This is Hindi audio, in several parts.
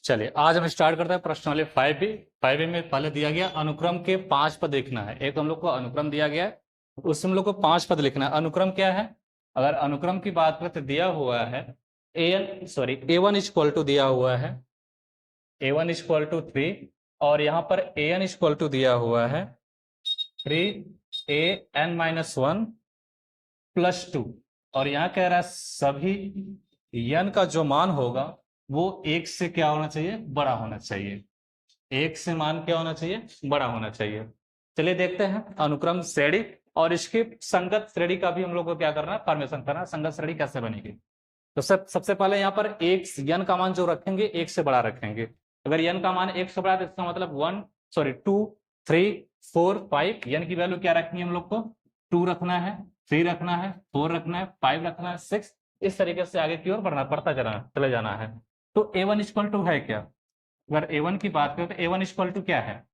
चलिए आज हम स्टार्ट करते हैं प्रश्नावली 5B। 5B में पहले दिया गया अनुक्रम के 5 पद लिखना है। एक हम लोग को अनुक्रम दिया गया है, उसमें हम लोग को 5 पद लिखना है। अनुक्रम क्या है? अगर अनुक्रम की बात करें तो दिया हुआ है A1 इक्वल टू दिया हुआ है A1 इक्वल टू 3 और यहाँ पर AN इक्वल टू दिया हुआ है 3AN-1 प्लस 2 और यहाँ कह रहा है सभी n का जो मान होगा वो 1 से क्या होना चाहिए? बड़ा होना चाहिए। 1 से मान क्या होना चाहिए? बड़ा होना चाहिए। चलिए देखते हैं अनुक्रम श्रेणी और इसकी संगत श्रेणी का भी हम लोग को क्या करना है? फॉर्मेशन करना है। संगत श्रेणी कैसे बनेगी? तो सबसे पहले यहाँ पर एक n का मान जो रखेंगे 1 से बड़ा रखेंगे। अगर n का मान 1 से बड़ा है तो इसका मतलब 2 3 4 5 n की वैल्यू क्या रखेंगे? हम लोग को 2 रखना है, 3 रखना है, 4 रखना है, 5 रखना है, 6, इस तरीके से आगे की ओर बढ़ता चले जाना है। तो A1 इक्वल टू है क्या? अगर A1 की बात करें तो A1 इक्वल टू क्या है?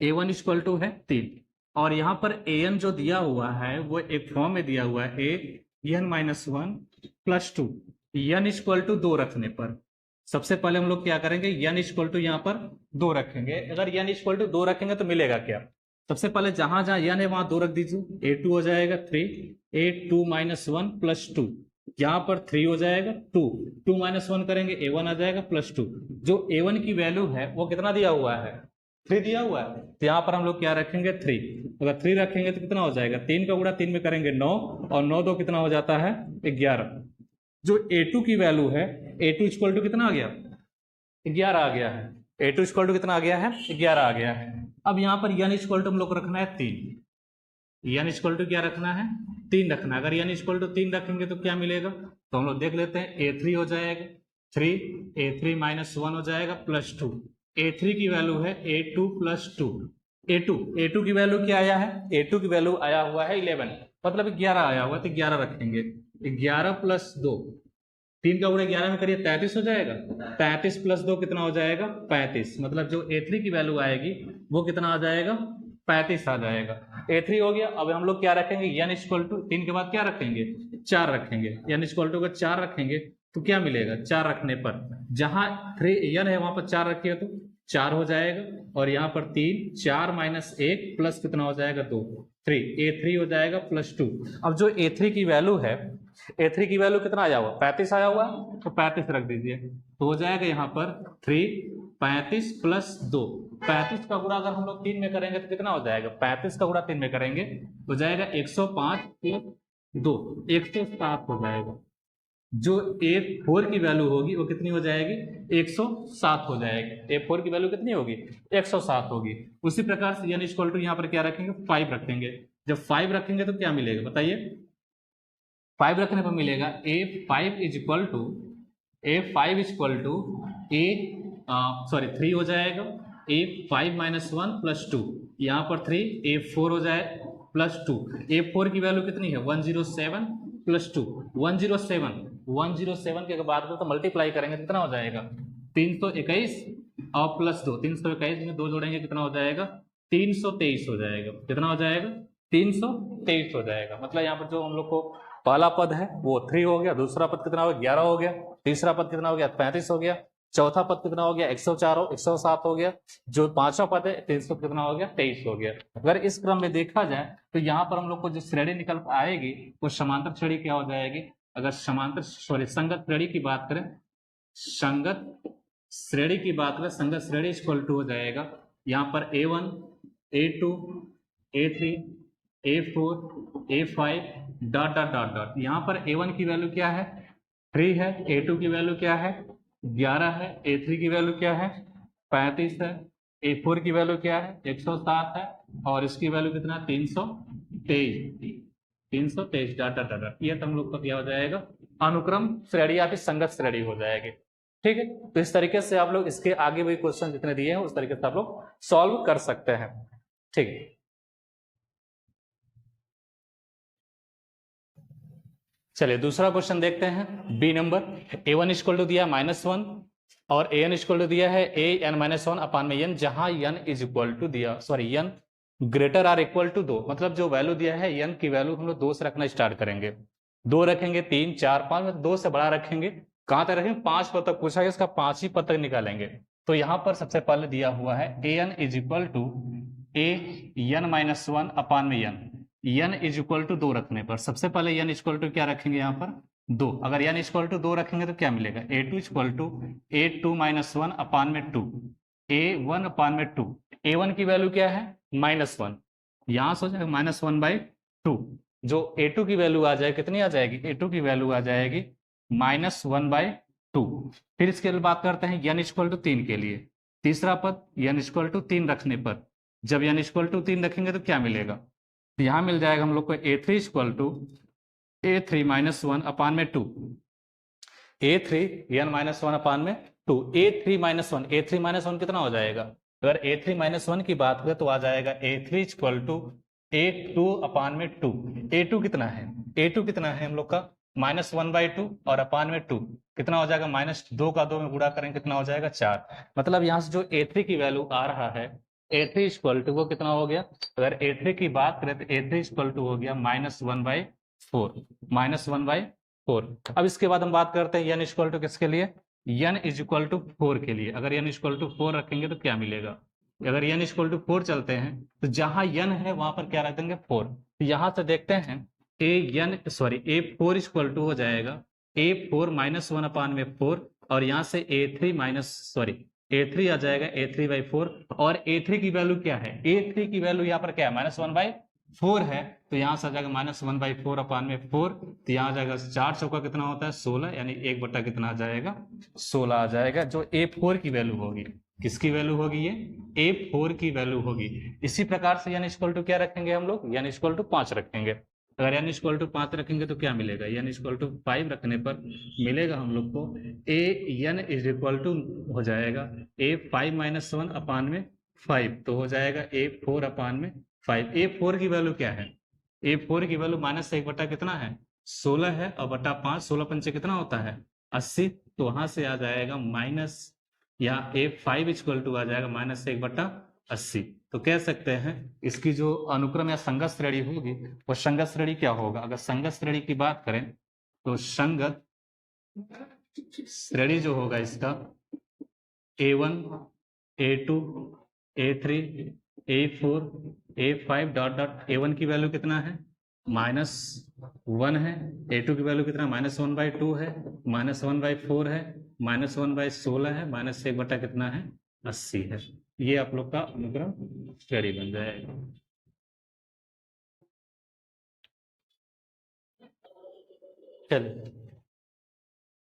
A1 इक्वल टू है 3 और यहाँ पर AN जो दिया हुआ है वो एक फॉर्म में दिया हुआ है AN-1 plus 2 n equal to 2 रखने पर सबसे पहले हम लोग क्या करेंगे? n इक्वल टू यहाँ पर 2 रखेंगे। अगर n इक्वल टू 2 रखेंगे तो मिलेगा क्या? सबसे पहले जहां जहां n है वहां 2 रख दीजिए। A2 हो जाएगा 3, A2-1 प्लस 2, यहाँ पर 3 हो जाएगा 2-1 करेंगे A1 आ जाएगा प्लस 2। जो A1 की वैल्यू है वो कितना दिया हुआ है? 3 दिया हुआ है, तो यहाँ पर हम लोग क्या रखेंगे? 3। अगर 3 रखेंगे तो कितना हो जाएगा? 3 का गुणा 3 में करेंगे 9 और 9 2 कितना हो जाता है? 11। जो A2 की वैल्यू है A2 इक्वल टू कितना आ गया? 11 आ गया है। A2 इक्वल टू कितना आ गया है? 11 आ गया है। अब यहाँ पर n इक्वल टू हम लोग को रखना है 3। n इक्वल टू क्या रखना है? 3 रखना है। अगर n इक्वल टू 3 रखेंगे तो क्या मिलेगा? तो हम लोग देख लेते हैं। A3 हो जाएगा 3, A3-1 हो जाएगा प्लस 2। A3 की वैल्यू है A2 प्लस 2। A2 की वैल्यू क्या आया है? A2 की वैल्यू आया हुआ है 11, मतलब 11 आया हुआ है, तो 11 रखेंगे। 11 प्लस 2, 3 का गुणा 11 में करिए 33 हो जाएगा। 33 प्लस 2 कितना हो जाएगा? 35। मतलब जो A3 की वैल्यू आएगी वो कितना आ जाएगा? 35 आ जाएगा। A3 हो गया। अब हम लोग क्या रखेंगे? n इक्वल टू 3 के बाद क्या रखेंगे? 4 रखेंगे। n इक्वल टू अगर 4 रखेंगे तो क्या मिलेगा? 4 रखने पर जहां 3 n है वहां पर 4 रखिए तो 4 हो जाएगा और यहाँ पर 3, 4 माइनस 1 प्लस कितना हो जाएगा? 2, 3। A3 हो जाएगा प्लस 2। अब जो A3 की वैल्यू है, A3 की वैल्यू कितना आया हुआ? 35 आया हुआ, तो 35 रख दीजिए। तो हो जाएगा यहाँ पर 3, 35 प्लस 2। 35 का गुणा अगर हम लोग 3 में करेंगे तो कितना हो जाएगा? 35 का गुणा 3 में करेंगे हो जाएगा 105 प्लस 2, 107 हो जाएगा। जो A4 की वैल्यू होगी वो कितनी हो जाएगी? 107 हो जाएगी। A4 की वैल्यू कितनी होगी? 107 होगी। उसी प्रकार से n इक्वल टू यहाँ पर क्या रखेंगे? 5 रखेंगे। जब 5 रखेंगे तो क्या मिलेगा बताइए? 5 रखने पर मिलेगा A5 is equal to A 3 हो जाएगा A5-1 प्लस 2, यहाँ पर 3, A4 हो जाए प्लस 2। A4 की वैल्यू कितनी है? 107 प्लस 2, 107 के बाद तो मल्टीप्लाई करेंगे कितना हो जाएगा? 321 और प्लस 2, 321 में 2 जोड़ेंगे कितना हो जाएगा? 323 हो जाएगा। कितना हो जाएगा? 323 हो जाएगा। मतलब यहाँ पर जो हम लोग को पहला पद है वो 3 हो गया, दूसरा पद कितना हो गया? 11 हो गया, तीसरा पद कितना हो गया? 35 हो गया, चौथा पद कितना हो गया? 107 हो गया, जो पांचवा पद है 300 कितना हो गया? 23 हो गया। अगर इस क्रम में देखा जाए तो यहाँ पर हम लोग को जो श्रेणी निकल आएगी वो समांतर श्रेणी क्या हो जाएगी? अगर संगत श्रेणी की बात करें, संगत श्रेणी इक्वल टू हो जाएगा यहाँ पर A1, A2, A3, A4, A5 dot dot dot dot. यहाँ पर A1 की वैल्यू क्या है? 3 है। A2 की वैल्यू क्या है? 11 है। A3 की वैल्यू क्या है? 35 है। A4 की वैल्यू क्या है? 107 है और इसकी वैल्यू कितना? 323 डॉट डॉट डॉट। ये तो हम लोग को क्या हो जाएगा? अनुक्रम श्रेणी या फिर संगत श्रेणी हो जाएगी। ठीक है, तो इस तरीके से आप लोग इसके आगे भी क्वेश्चन जितने दिए हैं उस तरीके से आप लोग सॉल्व कर सकते हैं। ठीक है, चलिए दूसरा क्वेश्चन देखते हैं। B number A1 equal to दिया -1 और AN इक्वल टू दिया है AN-1 अपान में n, जहां n इज इक्वल टू दिया n greater or equal to 2। मतलब जो वैल्यू दिया है n की वैल्यू हम लोग 2 से रखना स्टार्ट करेंगे। 2 रखेंगे, 3, 4, 5, 2 से बड़ा रखेंगे कहां तक रखेंगे, 5 पद तक पूछा है, इसका 5 ही पद तक निकालेंगे। तो यहां पर सबसे पहले दिया हुआ है an is equal to A N minus one upon में एन इज इक्वल टू 2 रखने पर सबसे पहले एन इक्वल टू क्या रखेंगे यहाँ पर 2। अगर एन इक्वल टू 2 रखेंगे तो क्या मिलेगा, a2 equal to a2 minus one upon में 2 a1 अपान में 2। a1 की वैल्यू क्या है -1, यहां से हो जाएगा -1/2। जो a2 की वैल्यू आ जाएगी कितनी आ जाएगी, a2 की वैल्यू आ जाएगी -1/2। फिर इसके लिए बात करते हैं n इक्वल टू 3 के लिए। तीसरा पद n इक्वल टू 3 रखने पर जब n इक्वल टू 3 रखेंगे तो क्या मिलेगा, यहां मिल जाएगा हम लोग को a3 equal to a3 minus one upon में 2 a3 n minus one upon में 2 a3 minus one, a3 minus one कितना हो जाएगा, अगर a3 माइनस वन की बात करें तो आ जाएगा a3 इक्वल टू a2 अपान में 2। a2 कितना है, a2 कितना है हम लोग का -1/2 और अपान में 2 कितना हो जाएगा, -2 का 2 में गुणा करेंगे कितना हो जाएगा 4। मतलब यहां से जो a3 की वैल्यू आ रहा है a3 इक्वल टू वो कितना हो गया, अगर a3 की बात करें तो a3 इक्वल टू हो गया -1/4। अब इसके बाद हम बात करते हैं n इक्वल टू किसके लिए, n इज इक्वल टू 4 के लिए। अगर n इक्वल टू 4 रखेंगे तो क्या मिलेगा, अगर n इक्वल टू 4 चलते हैं तो जहां n है वहां पर क्या रख देंगे 4। तो यहां से देखते हैं a4 इक्वल टू हो जाएगा a4 माइनस वन अपान में 4 और यहाँ से a3 आ जाएगा a3/4 और a3 की वैल्यू क्या है, a3 की वैल्यू यहाँ पर क्या है -1/4 है। तो यहाँ से आ जाएगा -1/4 अपान में 4, तो यहाँ आ जाएगा 4 चौका कितना होता है 16, यानी 1 बटा कितना आ जाएगा 16 आ जाएगा, जो a4 की वैल्यू होगी। किसकी वैल्यू होगी, ये a4 की वैल्यू होगी। इसी प्रकार से n इक्वल टू क्या रखेंगे हम लोग, n इक्वल टू 5 रखेंगे। अगर n इक्वल टू 5 रखेंगे तो क्या मिलेगा, n इक्वल टू 5 रखने पर मिलेगा हम लोग को an इज इक्वल टू हो जाएगा a5 माइनस वन अपान में 5, तो हो जाएगा a4 अपान में 5। a4 की वैल्यू क्या है, a4 की वैल्यू -1 बटा कितना है 16 है और बटा 5, 16 पंचे कितना होता है 80, तो वहां से आ जाएगा माइनस, या a5 इक्वल टू आ जाएगा -1 बटा 80। तो कह सकते हैं इसकी जो अनुक्रम या संगत श्रेणी होगी वो संगत श्रेणी क्या होगा, अगर संगत श्रेणी की बात करें तो संगत श्रेणी जो होगा इसका a1 a2 a3 a4 a5 dot dot a1 की वैल्यू कितना है -1 है, a2 की वैल्यू कितना -1/2 है, -1/4 है, -1/16 है, -1 बटा कितना है 80 है। ये आप लोग का अनुक्रम श्रेणी बन जाएगा। चलिए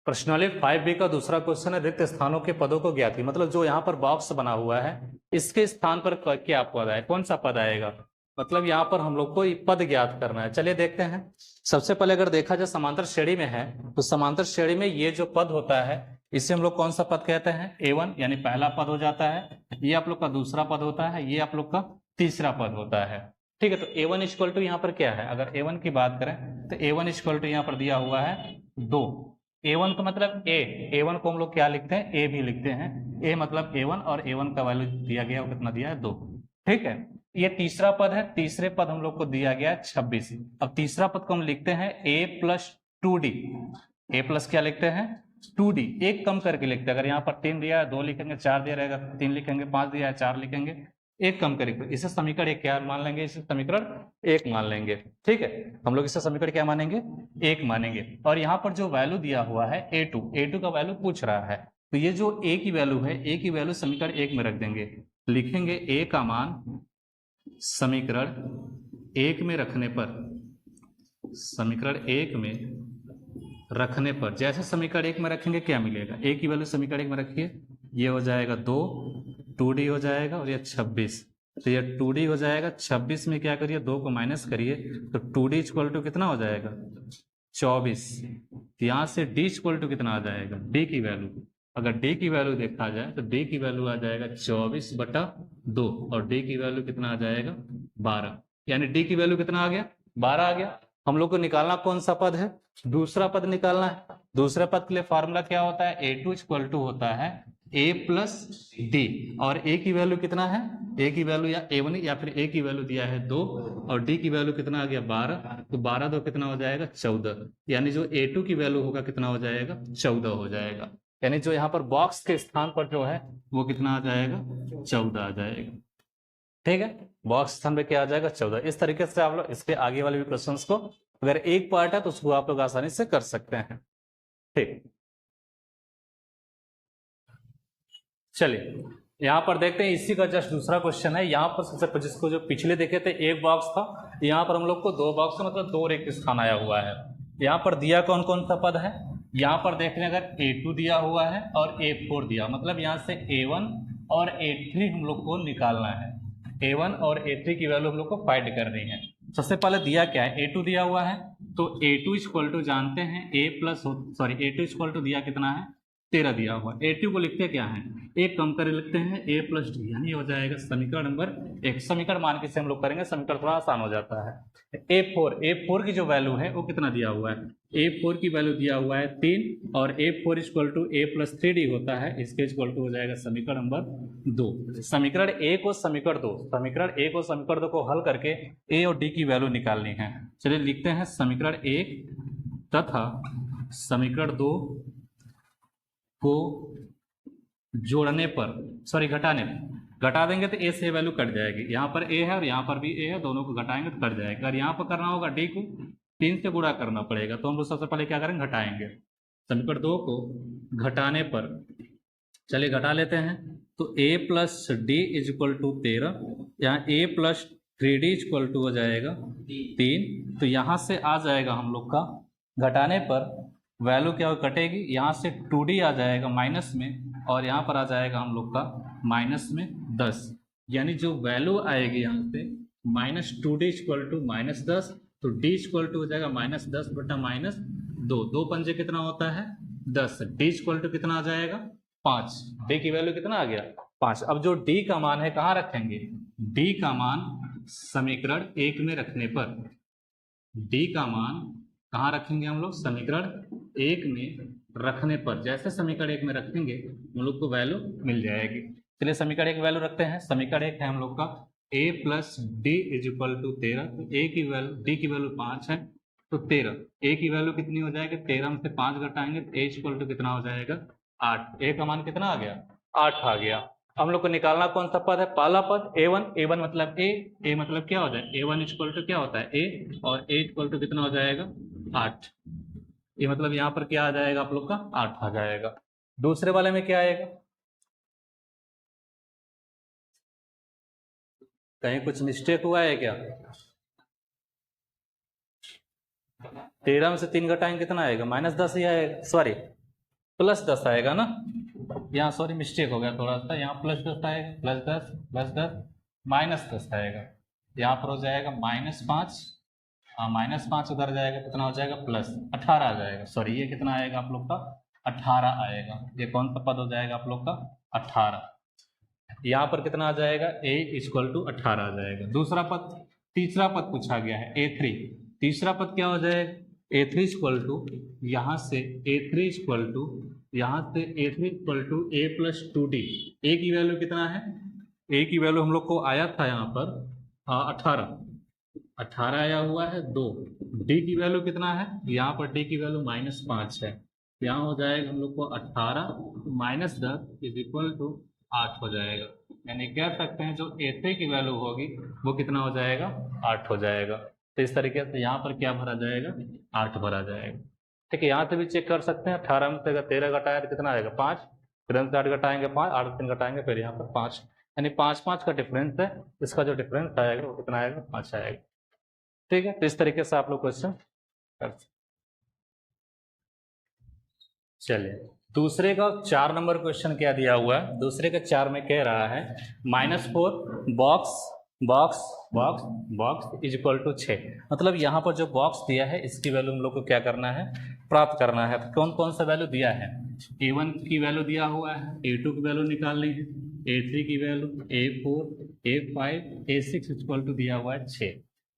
प्रश्नावली 5B का दूसरा क्वेश्चन है, रिक्त स्थानों के पदों को ज्ञात। मतलब जो यहाँ पर बॉक्स बना हुआ है इसके स्थान पर क्या पद आए, कौन सा पद आएगा, मतलब यहाँ पर हम लोग को पद ज्ञात करना है। चलिए देखते हैं। सबसे पहले अगर देखा जाए समांतर श्रेणी में है तो समांतर श्रेणी में ये जो पद होता है इसे हम लोग कौन सा पद कहते हैं, a1 यानी पहला पद हो जाता है, ये आप लोग का दूसरा पद होता है, ये आप लोग का तीसरा पद होता है। ठीक है, तो a1 इक्वल टू यहाँ पर क्या है, अगर a1 की बात करें तो a1 इक्वल टू यहाँ पर दिया हुआ है 2। a1 का मतलब a1 को हम लोग क्या लिखते हैं, a भी लिखते हैं, a मतलब a1 और a1 का वैल्यू दिया गया वो कितना दिया है 2। ठीक है, ये तीसरा पद है, तीसरे पद हम लोग को दिया गया है 26। अब तीसरा पद को हम लिखते हैं a plus 2d, a plus क्या लिखते हैं 2d, एक कम करके लिखते हैं। अगर यहाँ पर 3 दिया है 2 लिखेंगे, 4 दिया रहेगा 3 लिखेंगे, 5 दिया है 4 लिखेंगे, एक कम करके इसे समीकरण एक क्या मान लेंगे, इसे समीकरण एक मान लेंगे। ठीक है, हम लोग इसे समीकरण क्या मानेंगे, एक मानेंगे। और यहाँ पर जो वैल्यू दिया हुआ है a2 का वैल्यू पूछ रहा है, तो ये जो a की वैल्यू है, a की वैल्यू समीकरण एक में रख देंगे, लिखेंगे a का मान समीकरण एक में रखने पर, समीकरण एक में रखने पर जैसे समीकरण एक में रखेंगे क्या मिलेगा, a की वैल्यू समीकरण एक में रखिए, ये हो जाएगा 2d हो जाएगा और ये 26, तो ये 2d हो जाएगा। 26 में क्या करिए 2 को माइनस करिए तो 2d इक्वल टू कितना हो जाएगा 24। यहाँ से d इक्वल टू कितना आ जाएगा, d की वैल्यू, अगर d की वैल्यू देखा जाए तो d की वैल्यू आ जाएगा 24/2 और d की वैल्यू कितना आ जाएगा 12, यानी d की वैल्यू कितना आ गया 12 आ गया। हम लोग को निकालना कौन सा पद है, दूसरा पद निकालना है। दूसरे पद के लिए फॉर्मूला क्या होता है, a2 इक्वल टू होता है ए प्लस डी, और ए की वैल्यू कितना है, ए की वैल्यू या A1 या फिर ए की वैल्यू दिया है 2 और डी की वैल्यू कितना आ गया 12, तो 12 2 कितना हो जाएगा 14, यानी जो A2 की वैल्यू होगा कितना हो जाएगा 14 हो जाएगा, यानी जो यहाँ पर बॉक्स के स्थान पर जो है वो कितना आ जाएगा 14 आ जाएगा। ठीक है, बॉक्स स्थान पे क्या आ जाएगा 14। इस तरीके से आप लोग इसके आगे वाले भी क्वेश्चंस को अगर एक पार्ट है तो उसको आप लोग आसानी से कर सकते हैं। ठीक, चलिए यहाँ पर देखते हैं, इसी का जस्ट दूसरा क्वेश्चन है। यहाँ पर सबसे जिसको जो पिछले देखे थे एक बॉक्स था, यहाँ पर हम लोग को 2 बॉक्स का मतलब 2 रिक्त स्थान आया हुआ है। यहाँ पर दिया कौन कौन सा पद है, यहाँ पर देख रहे हैं अगर A2 दिया हुआ है और A4 दिया, मतलब यहाँ से A1 और A3 हम लोग को निकालना है। A1 और A3 की वैल्यू हम लोग को फाइंड करनी है। सबसे पहले दिया क्या है, A2 दिया हुआ है, तो A2 इक्वल टू जानते हैं A2 इक्वल टू दिया कितना है 13 दिया हुआ। A2 को लिखते क्या है, एक कम कर लिखते हैं A प्लस डी, यानी हो जाएगा समीकरण नंबर 1। समीकरण मान के से हम लोग करेंगे, समीकरण थोड़ा आसान हो जाता है। A4 की जो वैल्यू है वो कितना दिया हुआ है, A4 की वैल्यू दिया हुआ है 3 और A4 equal to A plus 3D होता है, इसके इक्वल टू हो जाएगा समीकरण नंबर 2। समीकरण 1 और समीकरण 1 और समीकरण 2 को हल करके A और D की वैल्यू निकालनी है। चलिए लिखते हैं समीकरण 1 तथा समीकरण 2 को जोड़ने पर घटाने पर, घटा देंगे तो ए से वैल्यू कट जाएगी। यहाँ पर ए है और यहाँ पर भी ए है, दोनों को घटाएंगे तो कट जाएगा। अगर यहाँ पर करना होगा डी को 3 से गुणा करना पड़ेगा, तो हम लोग सबसे पहले क्या करेंगे घटाएंगे। समीकरण 2 को घटाने पर, चलिए घटा लेते हैं, तो a plus D is equal to 13, यहाँ a plus 3D equal to हो जाएगा 3, तो यहाँ से आ जाएगा हम लोग का घटाने पर वैल्यू क्या कटेगी, यहाँ से 2D आ जाएगा माइनस में और यहाँ पर आ जाएगा हम लोग का माइनस में 10, यानी जो वैल्यू आएगी यहाँ से minus 2D equal to minus 10, तो D इक्वल टू हो जाएगा माइनस 10 बटा माइनस 2, 2 पंजे कितना होता है 10, D इक्वल टू कितना आ जाएगा 5, D की वैल्यू कितना आ गया 5। अब जो D का मान है कहाँ रखेंगे, D का मान समीकरण 1 में रखने पर, D का मान कहाँ रखेंगे हम लोग समीकरण 1 में रखने पर, जैसे समीकरण 1 में रखेंगे हम लोग को वैल्यू मिल जाएगी। चलिए समीकरण 1 वैल्यू रखते हैं। समीकरण 1 है हम लोग का a plus D is equal to 13, तो a की वैल्यू d की वैल्यू 5 है, तो 13, a की वैल्यू कितनी हो जाएगी 13 में से 5 घटाएंगे तो a इक्वल टू कितना हो जाएगा 8, a का मान कितना आ गया 8 आ गया। हम लोग को निकालना कौन सा पद है, पहला पद A1 मतलब a मतलब क्या हो जाए A1 इक्वल टू क्या होता है a, और a इक्वल टू कितना हो जाएगा 8, ये मतलब यहाँ पर क्या आ जाएगा आप लोग का 8 आ जाएगा। दूसरे वाले में क्या आएगा, कहीं कुछ मिस्टेक हुआ है क्या, 13 में से 3 घटाएंगे कितना आएगा -10 ही आएगा, सॉरी +10 आएगा ना, यहाँ सॉरी मिस्टेक हो गया थोड़ा सा, यहाँ +10 आएगा, +10 -10 आएगा, यहाँ पर हो जाएगा -5, -5 उधर जाएगा कितना हो जाएगा +18 आ जाएगा, सॉरी ये कितना आएगा आप लोग का 18 आएगा। ये कौन सा पद हो जाएगा आप लोग का 18, यहाँ पर कितना आ जाएगा a इक्वल टू 18 आ जाएगा। दूसरा पद, तीसरा पद पूछा गया है A3, तीसरा पद क्या हो जाएगा A3 इक्वल टू, यहाँ से A3 इक्वल टू, यहाँ से A3 equal to a plus 2D, a की वैल्यू कितना है, a की वैल्यू हम लोग को आया था यहाँ पर 18 आया हुआ है 2, d की वैल्यू कितना है, यहाँ पर d की वैल्यू -5 है, यहाँ हो जाएगा हम लोग को 18 -10 इज इक्वल टू 8 हो जाएगा, यानी कह सकते हैं जो A3 की वैल्यू होगी वो कितना हो जाएगा 8 हो जाएगा। तो इस तरीके से यहाँ पर क्या भरा जाएगा 8 भरा जाएगा। ठीक है, यहाँ से भी चेक कर सकते हैं, 18 में से अगर 13 घटाया तो कितना आएगा 5, फिर 8 घटाएंगे 5, 8 3 घटाएंगे फिर यहाँ पर 5, यानी 5 का डिफरेंस है, इसका जो डिफरेंस आएगा वो कितना आएगा 5 आएगा। ठीक है, तो इस तरीके से आप लोग क्वेश्चन कर सकते। चलिए दूसरे का 4 नंबर क्वेश्चन क्या दिया हुआ है, दूसरे का 4 में कह रहा है -4 बॉक्स इज इक्वल टू 6, मतलब यहाँ पर जो बॉक्स दिया है इसकी वैल्यू हम लोग को क्या करना है प्राप्त करना है। तो कौन कौन सा वैल्यू दिया है, A1 की वैल्यू दिया हुआ है, A2 की वैल्यू निकालनी है, A3 की value, A4 A5 A6 equal to दिया हुआ है 6।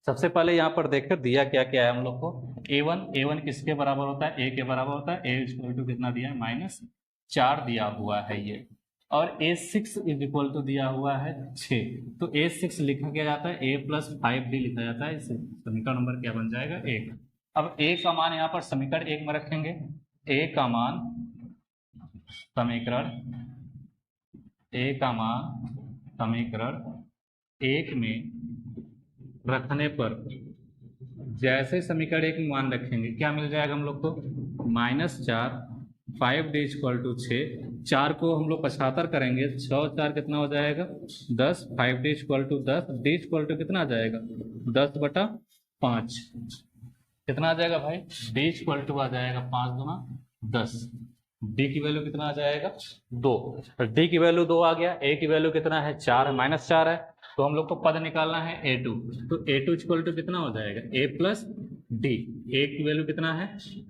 सबसे पहले यहाँ पर देखकर दिया क्या क्या है हम लोग को, A1 किसके बराबर होता है a के बराबर होता है, a इक्वल टू कितना दिया है -4 दिया हुआ है ये, और A6 इज इक्वल टू दिया हुआ है 6। तो A6 लिखा क्या जाता है, A+5D लिखा जाता है। इसे समीकरण नंबर क्या बन जाएगा, 1। अब A का मान यहाँ पर समीकरण 1 में रखेंगे। A का मान समीकरण समीकरण 1 में रखने पर जैसे समीकरण 1 में मान रखेंगे क्या मिल जाएगा हम लोग को, -4 5D इक्वल टू 6। 4 को हम लोग 75 करेंगे, 6 और 4 कितना हो जाएगा 10, 5D equal to 10, D equal to कितना आ जाएगा 10/5। कितना आ जाएगा भाई, D इक्वल टू आ जाएगा 5 गुना 10। D की वैल्यू कितना आ जाएगा 2। D की वैल्यू 2 आ गया। A की वैल्यू कितना है 4 है, -4 है, तो हम लोग को पद निकालना है A2। तो A2 इक्वल टू कितना हो जाएगा A+D। A की वैल्यू कितना है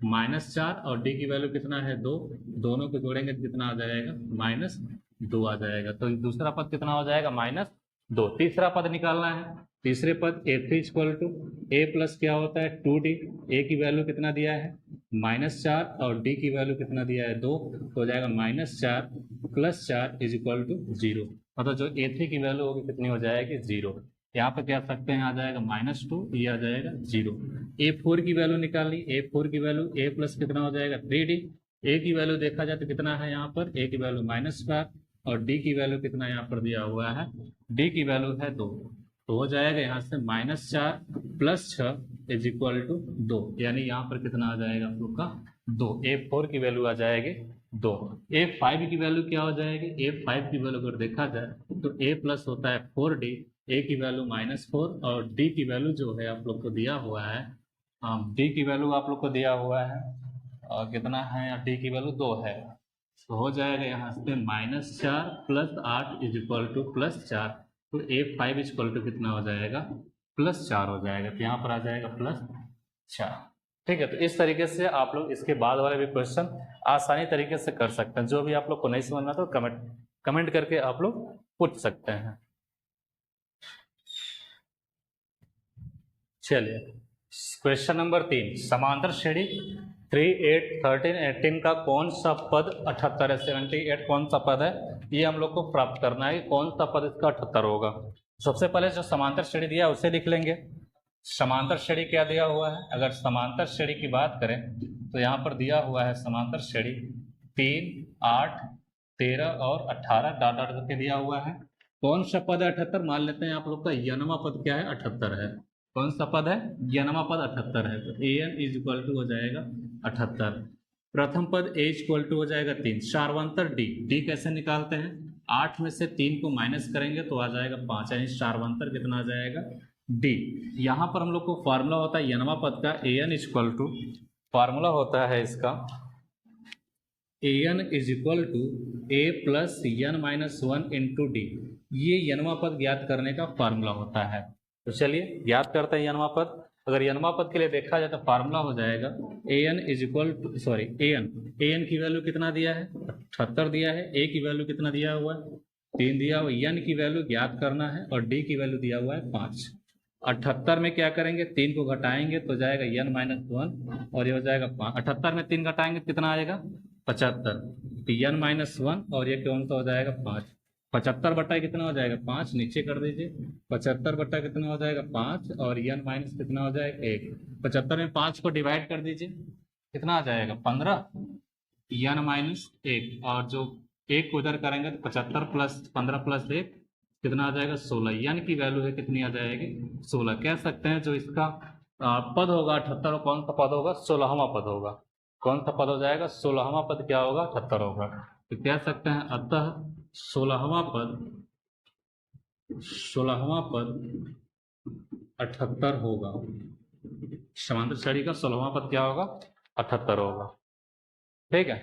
-4 और D की वैल्यू कितना है 2, दोनों को जोड़ेंगे तो कितना आ जाएगा -2 आ जाएगा। तो दूसरा पद कितना हो जाएगा -2। तीसरा पद निकालना है। तीसरे पद A3 equal to A plus क्या होता है 2D। A की वैल्यू कितना दिया है -4 और D की वैल्यू कितना दिया है 2, तो हो जाएगा -4 + 4 इज इक्वल टू 0। मतलब जो A3 की वैल्यू होगी कितनी हो जाएगी 0। यहाँ पे क्या सकते हैं, आ जाएगा -2, ये आ जाएगा 0। A4 की वैल्यू निकालनी। A4 की वैल्यू A प्लस कितना हो जाएगा 3D। A की वैल्यू देखा जाए तो कितना है यहाँ पर, A की वैल्यू -5 और D की वैल्यू कितना यहाँ पर दिया हुआ है, D की वैल्यू है 2। तो हो जाएगा यहाँ से -4 + 6 इज इक्वल टू 2, यानी यहाँ पर कितना आ जाएगा आप लोग का 2। A4 की वैल्यू आ जाएगी 2। A5 की वैल्यू क्या हो जाएगी, A5 की वैल्यू अगर देखा जाए तो A प्लस होता है 4D, A की वैल्यू -4 और D की वैल्यू जो है आप लोग को दिया हुआ है, D की वैल्यू आप लोग को दिया हुआ है और कितना है, D की वैल्यू 2 है। तो हो जाएगा यहाँ से -4 + 8 इज इक्वल टू +4। तो A5 इक्वल टू कितना हो जाएगा +4 हो जाएगा। तो यहाँ पर आ जाएगा +4। ठीक है, तो इस तरीके से आप लोग इसके बाद वाले भी क्वेश्चन आसानी तरीके से कर सकते हैं। जो भी आप लोग को नहीं समझना तो कमेंट करके आप लोग पूछ सकते हैं। चलिए क्वेश्चन नंबर 3, समांतर श्रेणी 3, 8, 13, 18 का कौन सा पद 78 है। 78 कौन सा पद है, ये हम लोग को प्राप्त करना है। कौन सा पद इसका 78 होगा। सबसे पहले जो समांतर श्रेणी दिया है उसे लिख लेंगे। समांतर श्रेणी क्या दिया हुआ है, अगर समांतर श्रेणी की बात करें तो यहाँ पर दिया हुआ है समांतर श्रेणी 3, 8, 13 और 18 डाट डाट करके दिया हुआ है। कौन सा पद है 78, मान लेते हैं आप लोग का यनमा पद क्या है 78 है। कौन सा पद है, यनमा पद 78 है। तो an इज इक्वल टू हो जाएगा 78। प्रथम पद a इक्वल टू हो जाएगा 3। सार्वंतर d कैसे निकालते हैं, 8 में से 3 को माइनस करेंगे तो आ जाएगा 5, यानी सार्वंतर कितना आ जाएगा d। यहाँ पर हम लोग को फार्मूला होता है यनमा पद का an इक्वल टू, फार्मूला होता है इसका an is equal to a plus n-1 into D. ये यनमा पद ज्ञात करने का फार्मूला होता है। तो चलिए ज्ञात करते हैं यनमा पद। अगर यनमा पद के लिए देखा जाए तो फार्मूला हो जाएगा an is equal to an की वैल्यू कितना दिया है 78 दिया है, a की वैल्यू कितना दिया हुआ है 3 दिया हुआ, n की वैल्यू ज्ञात करना है और d की वैल्यू दिया हुआ है 5। 78 में क्या करेंगे, 3 को घटाएंगे तो जाएगा n-1 और ये हो जाएगा 5। 78 में 3 घटाएंगे कितना आएगा 75, तो n-1 और ये कौन सा हो जाएगा 5। 75 बटा कितना हो जाएगा 5, नीचे कर दीजिए। 75 बटा कितना हो जाएगा 5 और n माइनस कितना हो जाएगा 1। 75 में 5 को डिवाइड कर दीजिए, कितना आ जाएगा 15, n-1 और जो 1 को उधर करेंगे तो 75 + 15 + 1 कितना आ जाएगा 16। n की वैल्यू है कितनी आ जाएगी 16। कह सकते हैं जो इसका पद होगा 78 कौन सा पद होगा 16वां पद होगा। कौन सा पद हो जाएगा 16वां पद क्या होगा 78 होगा। तो कह सकते हैं अतः 16वां पद 78 होगा। समांतर श्रेणी का 16वां पद क्या होगा 78 होगा। ठीक है।